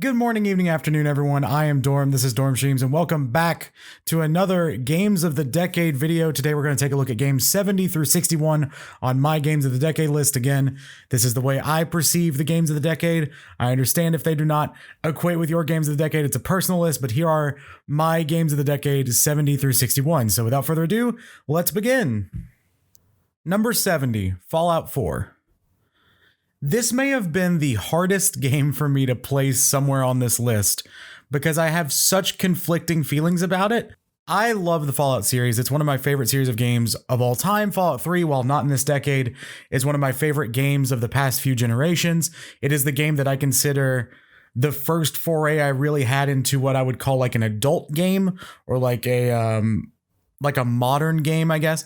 Good morning, evening, afternoon, everyone. I am Dorm. This is Dorm Streams, and welcome back to another Games of the Decade video. Today, we're going to take a look at games 70 through 61 on my Games of the Decade list. Again, this is the way I perceive the Games of the Decade. I understand if they do not equate with your Games of the Decade. It's a personal list, but here are my Games of the Decade 70 through 61. So without further ado, let's begin. Number 70, Fallout 4. This may have been the hardest game for me to place somewhere on this list because I have such conflicting feelings about it. I love the Fallout series. It's one of my favorite series of games of all time. Fallout 3, while not in this decade, is one of my favorite games of the past few generations. It is the game that I consider the first foray I really had into what I would call like an adult game or like a modern game, I guess.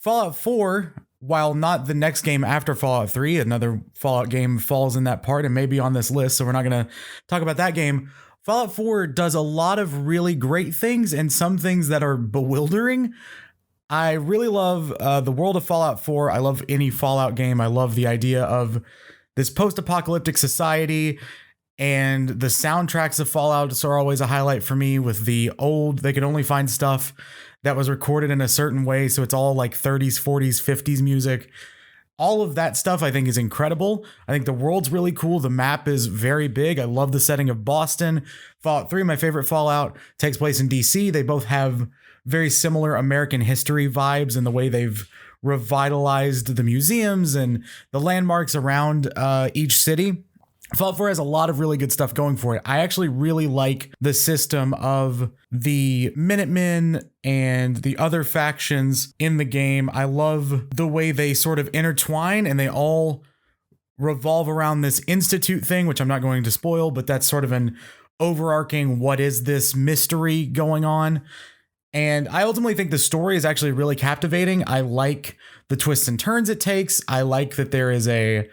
Fallout 4, while not the next game after Fallout 3, another Fallout game falls in that part and may be on this list, so we're not going to talk about that game. Fallout 4 does a lot of really great things and some things that are bewildering. I really love the world of Fallout 4. I love any Fallout game. I love the idea of this post-apocalyptic society, and the soundtracks of Fallout are always a highlight for me. With the old, they could only find stuff that was recorded in a certain way, so it's all like 30s, 40s, 50s music. All of that stuff I think is incredible. I think the world's really cool. The map is very big. I love the setting of Boston. Fallout 3, my favorite Fallout, takes place in DC. They both have very similar American history vibes in the way they've revitalized the museums and the landmarks around each city. Fallout 4 has a lot of really good stuff going for it. I actually really like the system of the Minutemen and the other factions in the game. I love the way they sort of intertwine and they all revolve around this Institute thing, which I'm not going to spoil, but that's sort of an overarching what is this mystery going on. And I ultimately think the story is actually really captivating. I like the twists and turns it takes. I like that there is a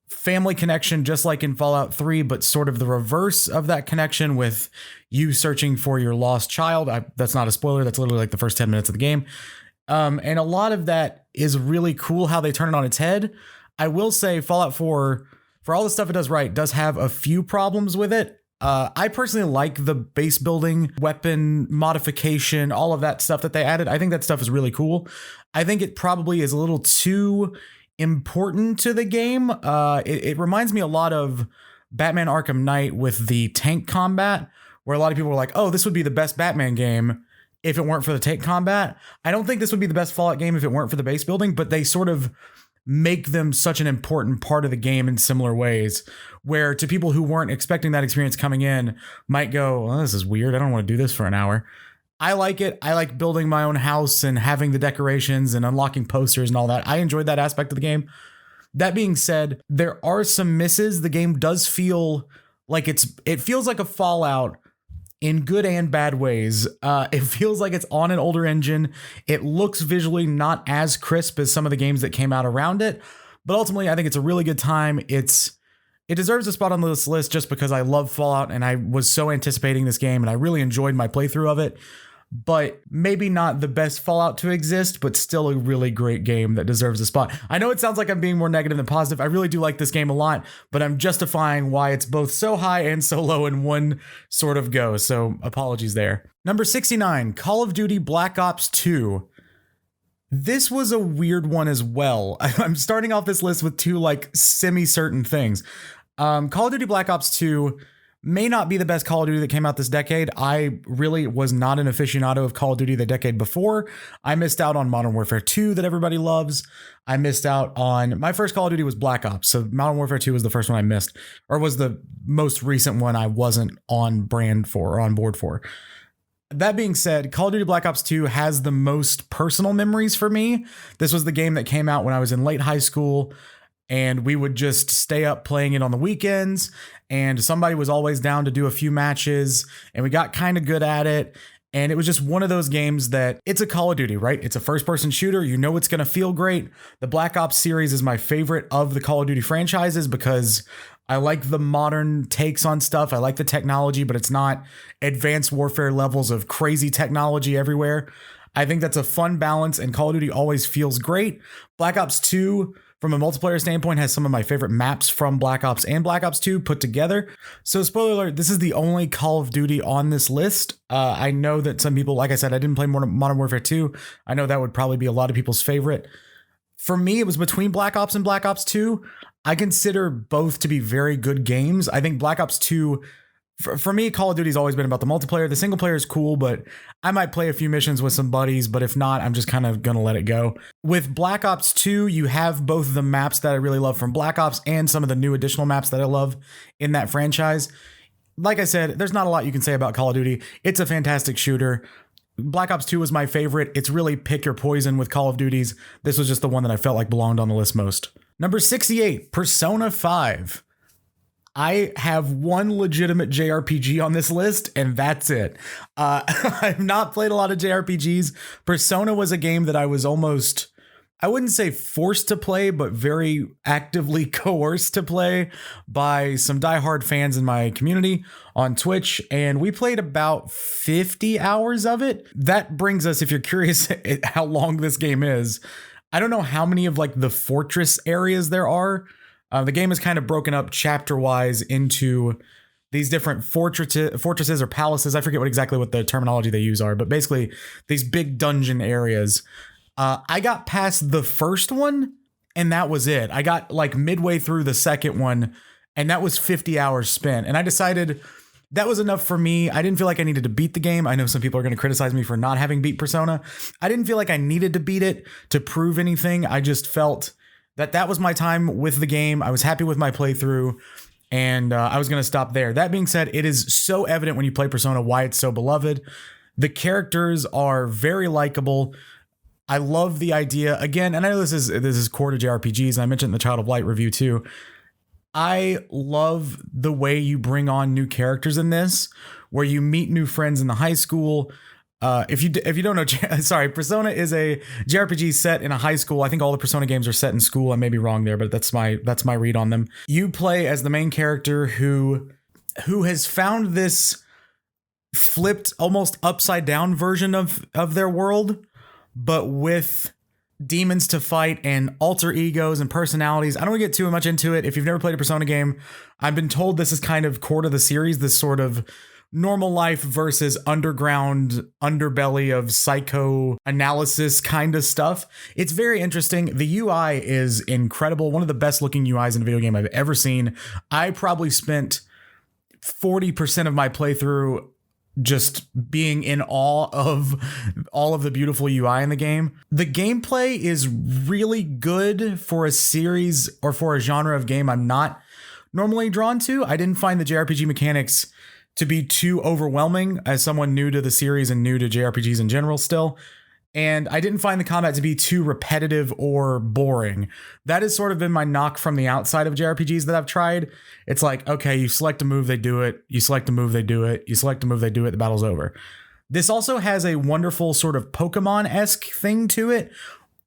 family connection, just like in Fallout 3, but sort of the reverse of that connection with you searching for your lost child. That's not a spoiler. That's literally like the first 10 minutes of the game. And a lot of that is really cool how they turn it on its head. I will say Fallout 4, for all the stuff it does right, does have a few problems with it. I personally like the base building, weapon modification, all of that stuff that they added. I think that stuff is really cool. I think it probably is a little too important to the game. It reminds me a lot of Batman Arkham Knight with the tank combat, where a lot of people were like, oh, this would be the best Batman game if it weren't for the tank combat. I don't think this would be the best Fallout game if it weren't for the base building, but they sort of make them such an important part of the game in similar ways, where to people who weren't expecting that experience coming in might go, oh, this is weird. I don't want to do this for an hour. I like it. I like building my own house and having the decorations and unlocking posters and all that. I enjoyed that aspect of the game. That being said, there are some misses. The game does feel like it feels like a Fallout in good and bad ways. It feels like it's on an older engine. It looks visually not as crisp as some of the games that came out around it, but ultimately I think it's a really good time. It deserves a spot on this list just because I love Fallout and I was so anticipating this game and I really enjoyed my playthrough of it. But maybe not the best Fallout to exist, but still a really great game that deserves a spot. I know it sounds like I'm being more negative than positive. I really do like this game a lot, but I'm justifying why it's both so high and so low in one sort of go. So apologies there. Number 69, Call of Duty Black Ops 2. This was a weird one as well. I'm starting off this list with two like semi-certain things. Call of Duty Black Ops 2 may not be the best Call of Duty that came out this decade. I really was not an aficionado of Call of Duty the decade before. I missed out on Modern Warfare 2 that everybody loves. I missed out on, my first Call of Duty was Black Ops. So Modern Warfare 2 was the first one I missed, or was the most recent one I wasn't on brand for or on board for. That being said, Call of Duty Black Ops 2 has the most personal memories for me. This was the game that came out when I was in late high school, and we would just stay up playing it on the weekends, and somebody was always down to do a few matches, and we got kind of good at it. And it was just one of those games that it's a Call of Duty, right? It's a first-person shooter. You know it's going to feel great. The Black Ops series is my favorite of the Call of Duty franchises because I like the modern takes on stuff. I like the technology, but it's not advanced warfare levels of crazy technology everywhere. I think that's a fun balance, and Call of Duty always feels great. Black Ops 2 from a multiplayer standpoint, has some of my favorite maps from Black Ops and Black Ops 2 put together. So spoiler alert, this is the only Call of Duty on this list. I know that some people, like I said, I didn't play Modern Warfare 2. I know that would probably be a lot of people's favorite. For me, it was between Black Ops and Black Ops 2. I consider both to be very good games. I think Black Ops 2, for me, Call of Duty's always been about the multiplayer. The single player is cool, but I might play a few missions with some buddies, but if not, I'm just kind of going to let it go. With Black Ops 2, you have both the maps that I really love from Black Ops and some of the new additional maps that I love in that franchise. Like I said, there's not a lot you can say about Call of Duty. It's a fantastic shooter. Black Ops 2 was my favorite. It's really pick your poison with Call of Duties. This was just the one that I felt like belonged on the list most. Number 68, Persona 5. I have one legitimate JRPG on this list, and that's it. I've not played a lot of JRPGs. Persona was a game that I was almost, I wouldn't say forced to play, but very actively coerced to play by some diehard fans in my community on Twitch, and we played about 50 hours of it. That brings us, if you're curious how long this game is, I don't know how many of like the fortress areas there are. The game is kind of broken up chapter-wise into these different fortresses or palaces. I forget exactly what the terminology they use are, but basically these big dungeon areas. I got past the first one, and that was it. I got like midway through the second one, and that was 50 hours spent. And I decided that was enough for me. I didn't feel like I needed to beat the game. I know some people are going to criticize me for not having beat Persona. I didn't feel like I needed to beat it to prove anything. I just felt that was my time with the game. I was happy with my playthrough, and I was going to stop there. That being said, it is so evident when you play Persona why it's so beloved. The characters are very likable. I love the idea, again, and I know this is core to JRPGs, and I mentioned in the Child of Light review too. I love the way you bring on new characters in this, where you meet new friends in the high school. If you don't know, sorry, Persona is a JRPG set in a high school. I think all the Persona games are set in school. I may be wrong there, but that's my read on them. You play as the main character who has found this flipped, almost upside down version of their world, but with demons to fight and alter egos and personalities. I don't want to get too much into it. If you've never played a Persona game, I've been told this is kind of core to the series, this sort of normal life versus underground underbelly of psychoanalysis kind of stuff. It's very interesting. The UI is incredible. One of the best looking UIs in a video game I've ever seen. I probably spent 40% of my playthrough just being in awe of all of the beautiful UI in the game. The gameplay is really good for a series or for a genre of game I'm not normally drawn to. I didn't find the JRPG mechanics to be too overwhelming as someone new to the series and new to JRPGs in general still. And I didn't find the combat to be too repetitive or boring. That has sort of been my knock from the outside of JRPGs that I've tried. It's like, okay, you select a move, they do it. You select a move, they do it. You select a move, they do it. The battle's over. This also has a wonderful sort of Pokemon-esque thing to it,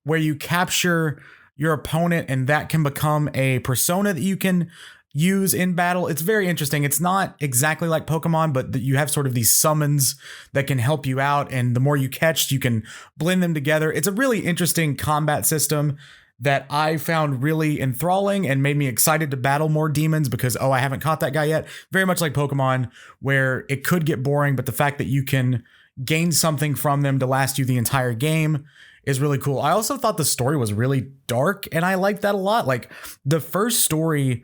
where you capture your opponent and that can become a persona that you can use in battle. It's very interesting. It's not exactly like Pokemon, but you have sort of these summons that can help you out, and the more you catch, you can blend them together. It's a really interesting combat system that I found really enthralling and made me excited to battle more demons because, I haven't caught that guy yet. Very much like Pokemon, where it could get boring, but the fact that you can gain something from them to last you the entire game is really cool. I also thought the story was really dark, and I liked that a lot. Like the first story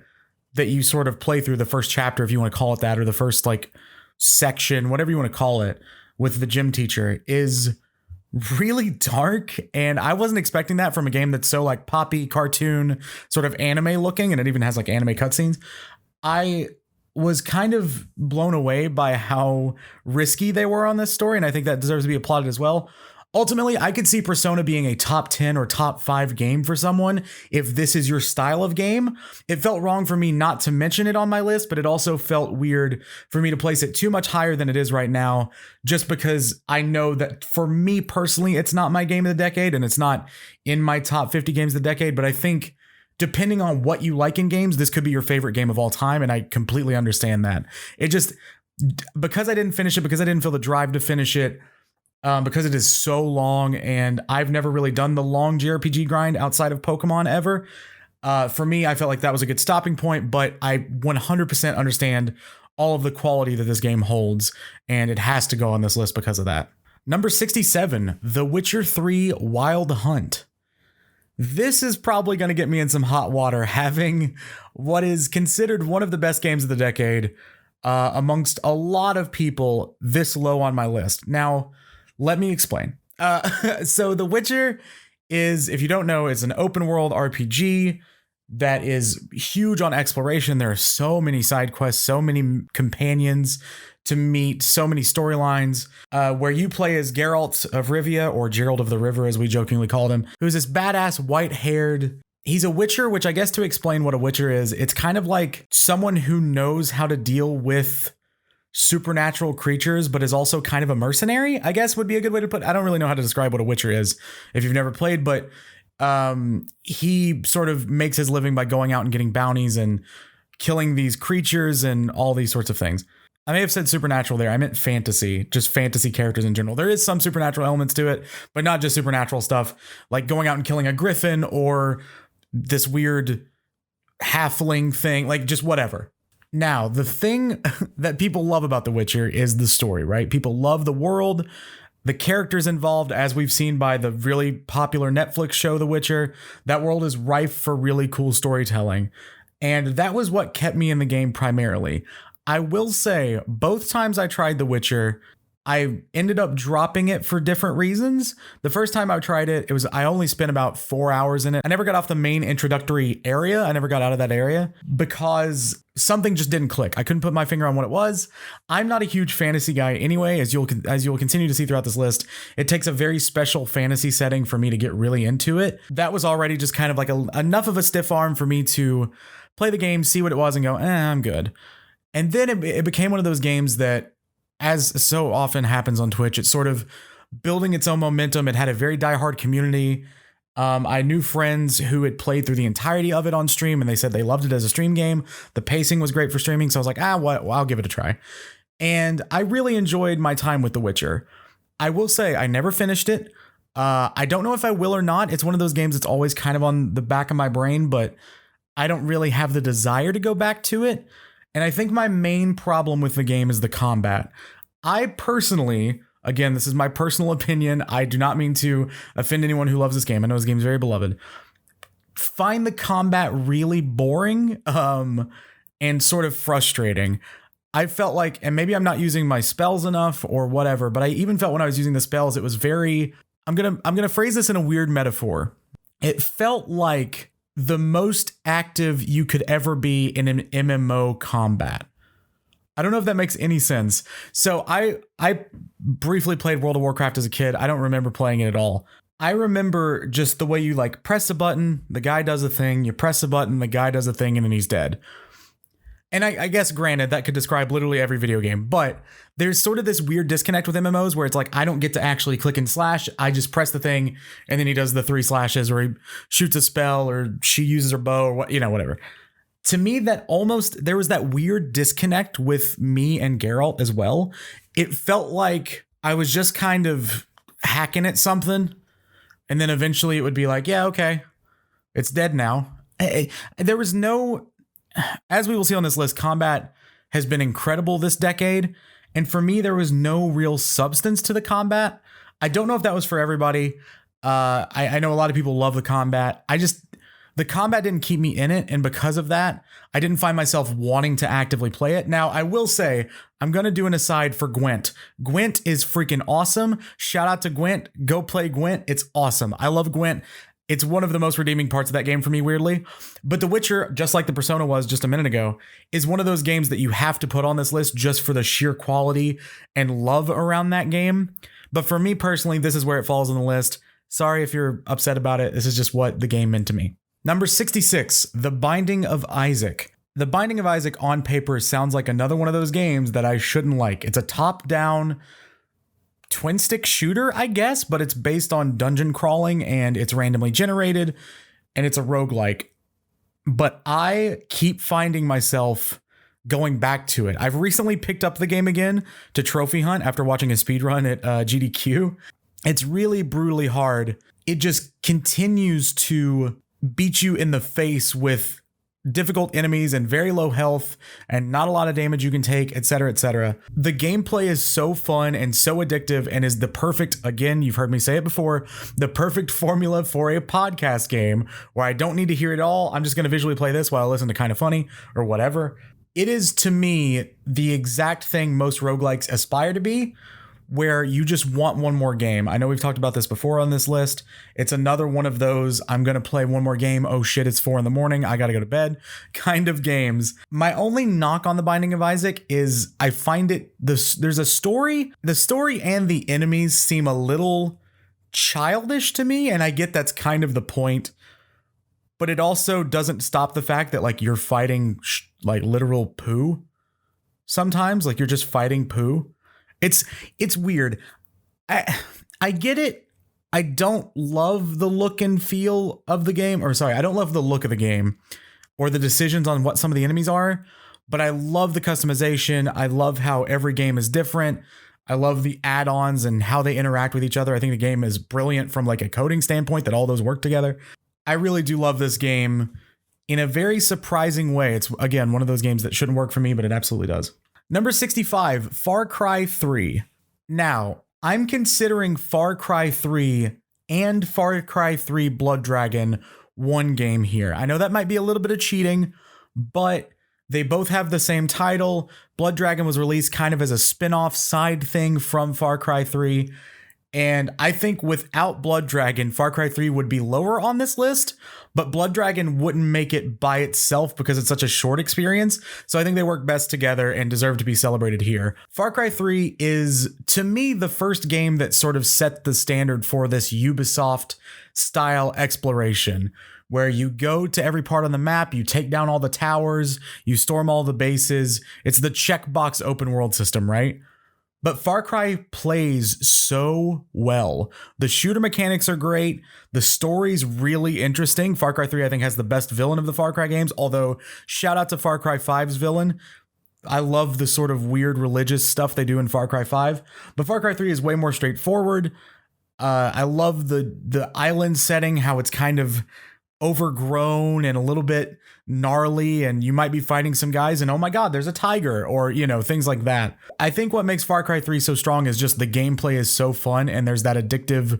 that you sort of play through, the first chapter, if you want to call it that, or the first like section, whatever you want to call it, with the gym teacher is really dark. And I wasn't expecting that from a game that's so like poppy cartoon sort of anime looking, and it even has like anime cutscenes. I was kind of blown away by how risky they were on this story, and I think that deserves to be applauded as well. Ultimately, I could see Persona being a top 10 or top 5 game for someone if this is your style of game. It felt wrong for me not to mention it on my list, but it also felt weird for me to place it too much higher than it is right now, just because I know that for me personally, it's not my game of the decade and it's not in my top 50 games of the decade. But I think depending on what you like in games, this could be your favorite game of all time. And I completely understand that. It just, because I didn't finish it, because I didn't feel the drive to finish it, because it is so long, and I've never really done the long JRPG grind outside of Pokemon ever, For me, I felt like that was a good stopping point, but I 100% understand all of the quality that this game holds, and it has to go on this list because of that. Number 67, The Witcher 3 Wild Hunt. This is probably going to get me in some hot water, having what is considered one of the best games of the decade amongst a lot of people this low on my list. Now, let me explain. So The Witcher is, if you don't know, is an open world RPG that is huge on exploration. There are so many side quests, so many companions to meet, so many storylines, where you play as Geralt of Rivia, or Gerald of the River, as we jokingly called him, who's this badass white-haired. He's a witcher, which I guess to explain what a witcher is, it's kind of like someone who knows how to deal with supernatural creatures, but is also kind of a mercenary, I guess would be a good way to put it. I don't really know how to describe what a witcher is if you've never played, but he sort of makes his living by going out and getting bounties and killing these creatures and all these sorts of things. I may have said supernatural there. I meant fantasy, just fantasy characters in general. There is some supernatural elements to it, but not just supernatural stuff like going out and killing a griffin or this weird halfling thing, like just whatever. Now, the thing that people love about The Witcher is the story, right? People love the world, the characters involved, as we've seen by the really popular Netflix show, The Witcher. That world is rife for really cool storytelling. And that was what kept me in the game primarily. I will say, both times I tried The Witcher, I ended up dropping it for different reasons. The first time I tried it, I only spent about 4 hours in it. I never got off the main introductory area. I never got out of that area because something just didn't click. I couldn't put my finger on what it was. I'm not a huge fantasy guy anyway, as you'll continue to see throughout this list. It takes a very special fantasy setting for me to get really into it. That was already just kind of like enough of a stiff arm for me to play the game, see what it was, and go, I'm good. And then it became one of those games that, as so often happens on Twitch, it's sort of building its own momentum. It had a very diehard community. I knew friends who had played through the entirety of it on stream, and they said they loved it as a stream game. The pacing was great for streaming, so I was like, well, I'll give it a try. And I really enjoyed my time with The Witcher. I will say I never finished it. I don't know if I will or not. It's one of those games that's always kind of on the back of my brain, but I don't really have the desire to go back to it. And I think my main problem with the game is the combat. I personally, again, this is my personal opinion, I do not mean to offend anyone who loves this game. I know this game is very beloved. Find the combat really boring and sort of frustrating. I felt like, and maybe I'm not using my spells enough or whatever, but I even felt when I was using the spells, it was very, I'm gonna phrase this in a weird metaphor. It felt like the most active you could ever be in an MMO combat. I don't know if that makes any sense. So I briefly played World of Warcraft as a kid. I don't remember playing it at all. I remember just the way you like press a button, the guy does a thing, you press a button, the guy does a thing, and then he's dead. And I guess, granted, that could describe literally every video game, but there's sort of this weird disconnect with MMOs where it's like, I don't get to actually click and slash. I just press the thing, and then he does the 3 slashes, or he shoots a spell, or she uses her bow, or what, whatever. To me, that almost, there was that weird disconnect with me and Geralt as well. It felt like I was just kind of hacking at something, and then eventually it would be like, yeah, okay, it's dead now. There was no... As we will see on this list, combat has been incredible this decade. And for me, there was no real substance to the combat. I don't know if that was for everybody. I know a lot of people love the combat. The combat didn't keep me in it. And because of that, I didn't find myself wanting to actively play it. Now, I will say, I'm going to do an aside for Gwent. Gwent is freaking awesome. Shout out to Gwent. Go play Gwent. It's awesome. I love Gwent. It's one of the most redeeming parts of that game for me, weirdly. But The Witcher, just like the Persona was just a minute ago, is one of those games that you have to put on this list just for the sheer quality and love around that game. But for me personally, this is where it falls on the list. Sorry if you're upset about it. This is just what the game meant to me. Number 66, The Binding of Isaac. The Binding of Isaac on paper sounds like another one of those games that I shouldn't like. It's a top-down twin stick shooter, I guess, but it's based on dungeon crawling and it's randomly generated and it's a roguelike. But I keep finding myself going back to it. I've recently picked up the game again to trophy hunt after watching a speedrun at GDQ. It's really brutally hard. It just continues to beat you in the face with difficult enemies and very low health and not a lot of damage you can take, etc., etc. The gameplay is so fun and so addictive and is the perfect, again, you've heard me say it before, the perfect formula for a podcast game where I don't need to hear it all. I'm just going to visually play this while I listen to Kind of Funny or whatever. It is, to me, the exact thing most roguelikes aspire to be, where you just want one more game. I know we've talked about this before on this list. It's another one of those, I'm going to play one more game. Oh shit, it's 4 a.m. I got to go to bed kind of games. My only knock on The Binding of Isaac is I find there's a story. The story and the enemies seem a little childish to me. And I get that's kind of the point. But it also doesn't stop the fact that like you're fighting like literal poo. Sometimes like you're just fighting poo. It's weird. I get it. I don't love the look and feel of the game, I don't love the look of the game or the decisions on what some of the enemies are, but I love the customization. I love how every game is different. I love the add-ons and how they interact with each other. I think the game is brilliant from like a coding standpoint that all those work together. I really do love this game in a very surprising way. It's, again, one of those games that shouldn't work for me, but it absolutely does. Number 65, Far Cry 3. Now, I'm considering Far Cry 3 and Far Cry 3 Blood Dragon one game here. I know that might be a little bit of cheating, but they both have the same title. Blood Dragon was released kind of as a spin-off side thing from Far Cry 3. And I think without Blood Dragon, Far Cry 3 would be lower on this list, but Blood Dragon wouldn't make it by itself because it's such a short experience. So I think they work best together and deserve to be celebrated here. Far Cry 3 is, to me, the first game that sort of set the standard for this Ubisoft style exploration, where you go to every part on the map, you take down all the towers, you storm all the bases. It's the checkbox open world system, right? But Far Cry plays so well. The shooter mechanics are great. The story's really interesting. Far Cry 3, I think, has the best villain of the Far Cry games, although shout out to Far Cry 5's villain. I love the sort of weird religious stuff they do in Far Cry 5. But Far Cry 3 is way more straightforward. I love the island setting, how it's kind of overgrown and a little bit gnarly, and you might be fighting some guys and oh my god, there's a tiger, or things like that. I think what makes Far Cry 3 so strong is just the gameplay is so fun and there's that addictive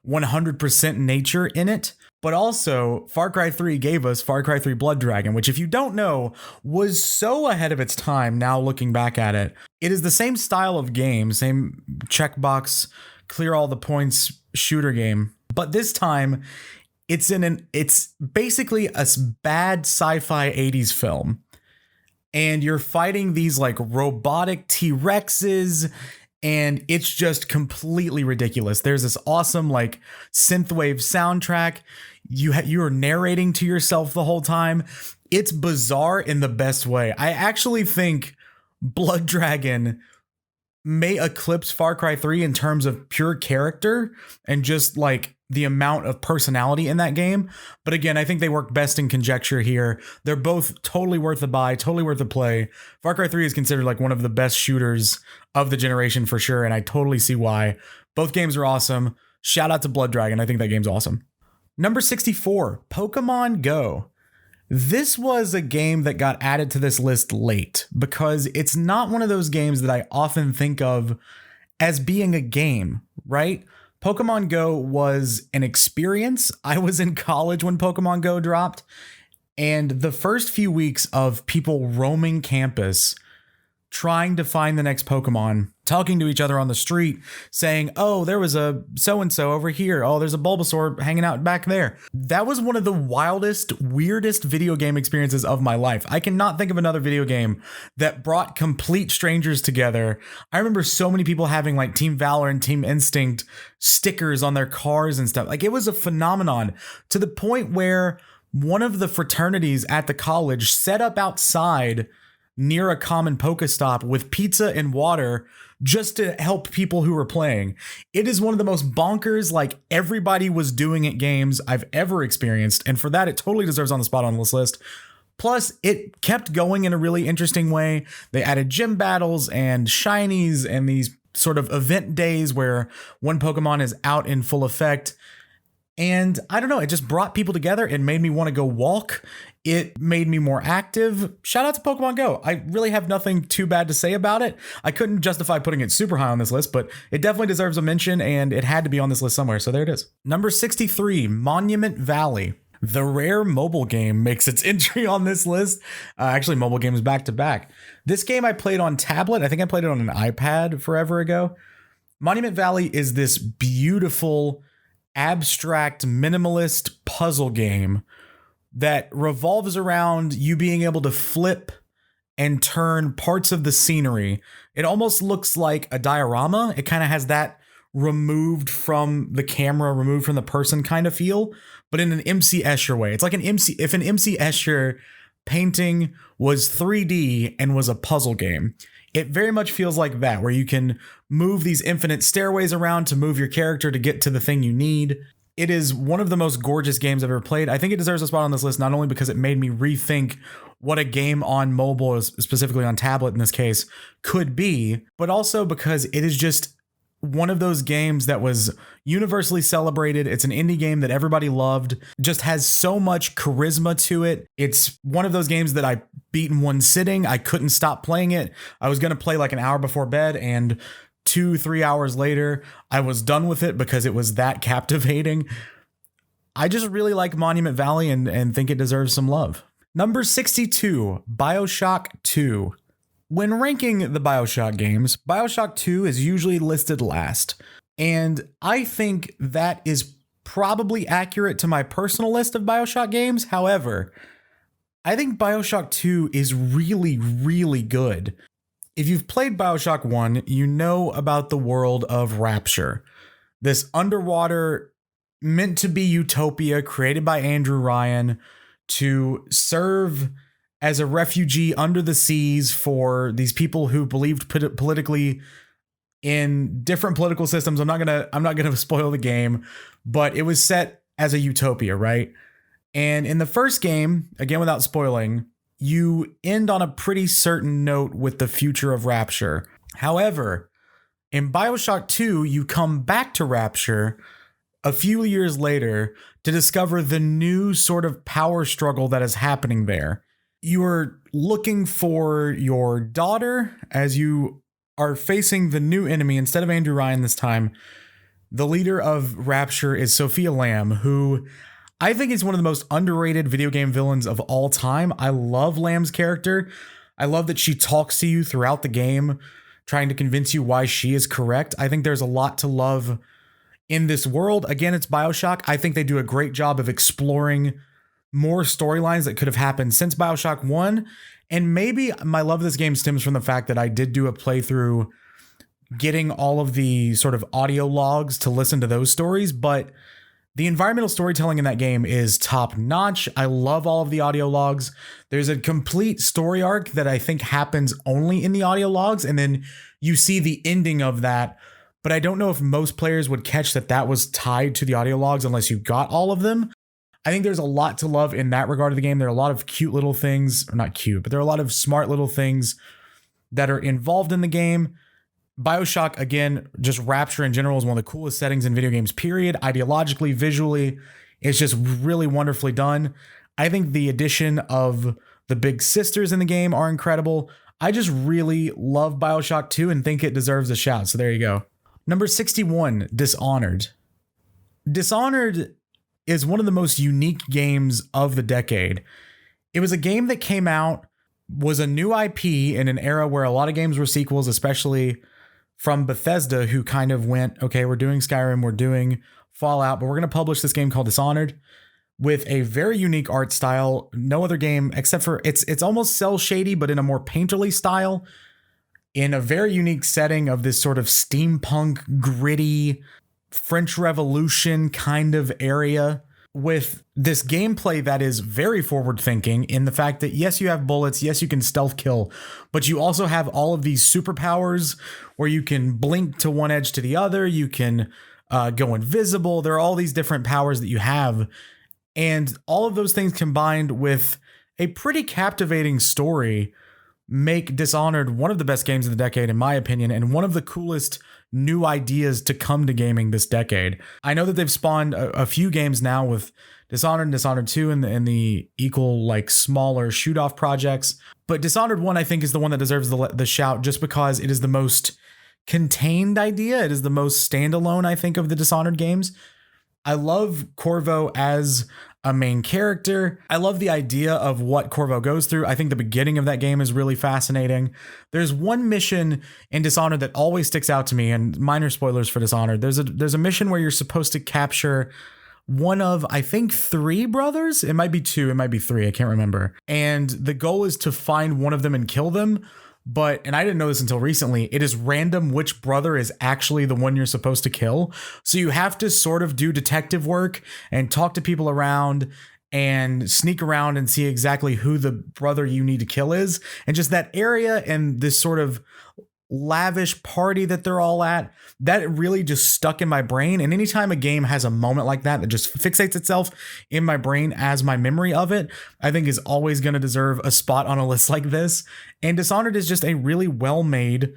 100% nature in it. But also, Far Cry 3 gave us Far Cry 3 Blood Dragon, which, if you don't know, was so ahead of its time now looking back at it. It is the same style of game, same checkbox, clear all the points shooter game, but this time it's basically a bad sci-fi 80s film. And you're fighting these like robotic T-Rexes, and it's just completely ridiculous. There's this awesome like synthwave soundtrack. You are narrating to yourself the whole time. It's bizarre in the best way. I actually think Blood Dragon may eclipse Far Cry 3 in terms of pure character and just like the amount of personality in that game. But again, I think they work best in conjecture here. They're both totally worth the buy, totally worth the play. Far Cry 3 is considered like one of the best shooters of the generation for sure, and I totally see why. Both games are awesome. Shout out to Blood Dragon. I think that game's awesome. Number 64, Pokémon GO. This was a game that got added to this list late because it's not one of those games that I often think of as being a game, right? Pokemon Go was an experience. I was in college when Pokemon Go dropped, and the first few weeks of people roaming campus, trying to find the next Pokemon, talking to each other on the street, saying, oh, there was a so-and-so over here. Oh, there's a Bulbasaur hanging out back there. That was one of the wildest, weirdest video game experiences of my life. I cannot think of another video game that brought complete strangers together. I remember so many people having like Team Valor and Team Instinct stickers on their cars and stuff. Like, it was a phenomenon to the point where one of the fraternities at the college set up outside near a common Pokestop with pizza and water just to help people who were playing. It is one of the most bonkers, like, everybody was doing it games I've ever experienced. And for that, it totally deserves on the spot on this list. Plus, it kept going in a really interesting way. They added gym battles and shinies and these sort of event days where one Pokemon is out in full effect. And I don't know, it just brought people together and made me want to go walk. It made me more active. Shout out to Pokemon Go. I really have nothing too bad to say about it. I couldn't justify putting it super high on this list, but it definitely deserves a mention, and it had to be on this list somewhere. So there it is. Number 63, Monument Valley. The rare mobile game makes its entry on this list. Actually, mobile games back to back. This game I played on tablet. I think I played it on an iPad forever ago. Monument Valley is this beautiful, abstract, minimalist puzzle game that revolves around you being able to flip and turn parts of the scenery. It almost looks like a diorama. It kind of has that removed from the camera, removed from the person kind of feel, but in an MC Escher way. It's like if an MC Escher painting was 3D and was a puzzle game. It very much feels like that, where you can move these infinite stairways around to move your character to get to the thing you need. It is one of the most gorgeous games I've ever played. I think it deserves a spot on this list, not only because it made me rethink what a game on mobile, specifically on tablet in this case, could be, but also because it is just one of those games that was universally celebrated. It's an indie game that everybody loved, just has so much charisma to it. It's one of those games that I beat in one sitting. I couldn't stop playing it. I was going to play like an hour before bed, and 2-3 hours later, I was done with it because it was that captivating. I just really like Monument Valley and think it deserves some love. Number 62, Bioshock 2. When ranking the Bioshock games, Bioshock 2 is usually listed last. And I think that is probably accurate to my personal list of Bioshock games. However, I think Bioshock 2 is really, really good. If you've played Bioshock 1, you know about the world of Rapture. This underwater, meant to be utopia created by Andrew Ryan to serve as a refugee under the seas for these people who believed politically in different political systems. I'm not gonna spoil the game, but it was set as a utopia, right? And in the first game, again without spoiling, you end on a pretty certain note with the future of Rapture. However, in Bioshock 2, you come back to Rapture a few years later to discover the new sort of power struggle that is happening there. You are looking for your daughter as you are facing the new enemy. Instead of Andrew Ryan this time, the leader of Rapture is Sophia Lamb, who I think is one of the most underrated video game villains of all time. I love Lamb's character. I love that she talks to you throughout the game, trying to convince you why she is correct. I think there's a lot to love in this world. Again, it's Bioshock. I think they do a great job of exploring more storylines that could have happened since Bioshock 1. And maybe my love of this game stems from the fact that I did do a playthrough getting all of the sort of audio logs to listen to those stories, but the environmental storytelling in that game is top notch. I love all of the audio logs. There's a complete story arc that I think happens only in the audio logs, and then you see the ending of that. But I don't know if most players would catch that was tied to the audio logs unless you got all of them. I think there's a lot to love in that regard of the game. There are a lot of cute little things, or not cute, but there are a lot of smart little things that are involved in the game. Bioshock, again, just Rapture in general is one of the coolest settings in video games, period. Ideologically, visually, it's just really wonderfully done. I think the addition of the big sisters in the game are incredible. I just really love Bioshock 2 and think it deserves a shout. So there you go. Number 61, Dishonored. Dishonored is one of the most unique games of the decade. It was a game that came out, was a new IP in an era where a lot of games were sequels, especially from Bethesda, who kind of went, okay, we're doing Skyrim, we're doing Fallout, but we're going to publish this game called Dishonored with a very unique art style. No other game except for it's almost cel shady, but in a more painterly style, in a very unique setting of this sort of steampunk, gritty, French Revolution kind of area, with this gameplay that is very forward thinking in the fact that, yes, you have bullets, yes, you can stealth kill, but you also have all of these superpowers where you can blink to one edge to the other, you can go invisible. There are all these different powers that you have, and all of those things combined with a pretty captivating story make Dishonored one of the best games of the decade, in my opinion, and one of the coolest new ideas to come to gaming this decade. I know that they've spawned a few games now with Dishonored and Dishonored 2 and the equal, like, smaller shoot-off projects. But Dishonored 1, I think, is the one that deserves the shout just because it is the most contained idea. It is the most standalone, I think, of the Dishonored games. I love Corvo as a main character. I love the idea of what Corvo goes through. I think the beginning of that game is really fascinating. There's one mission in Dishonored that always sticks out to me, and minor spoilers for Dishonored. There's a mission where you're supposed to capture one of, I think, 3 brothers. It might be 2, it might be 3, I can't remember. And the goal is to find one of them and kill them. But, and I didn't know this until recently, it is random which brother is actually the one you're supposed to kill. So you have to sort of do detective work and talk to people around and sneak around and see exactly who the brother you need to kill is. And just that area and this sort of lavish party that they're all at, that really just stuck in my brain. And anytime a game has a moment like that just fixates itself in my brain as my memory of it, I think is always going to deserve a spot on a list like this. And Dishonored is just a really well-made,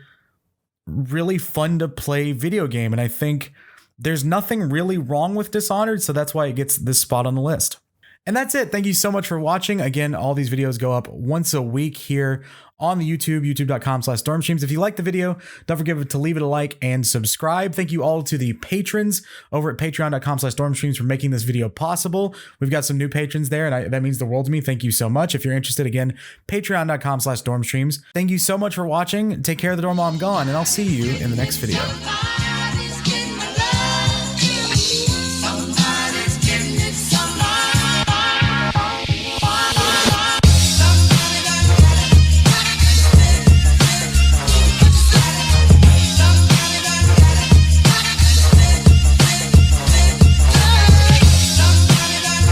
really fun to play video game. And I think there's nothing really wrong with Dishonored, so that's why it gets this spot on the list. And that's it. Thank you so much for watching. Again, all these videos go up once a week here on the youtube.com/stormstreams. If you like the video, don't forget to leave it a like and subscribe. Thank you all to the patrons over at patreon.com/stormstreams for making this video possible. We've got some new patrons there, and that means the world to me. Thank you so much. If you're interested, again, patreon.com/stormstreams. Thank you so much for watching. Take care of the dorm while I'm gone, and I'll see you in the next video.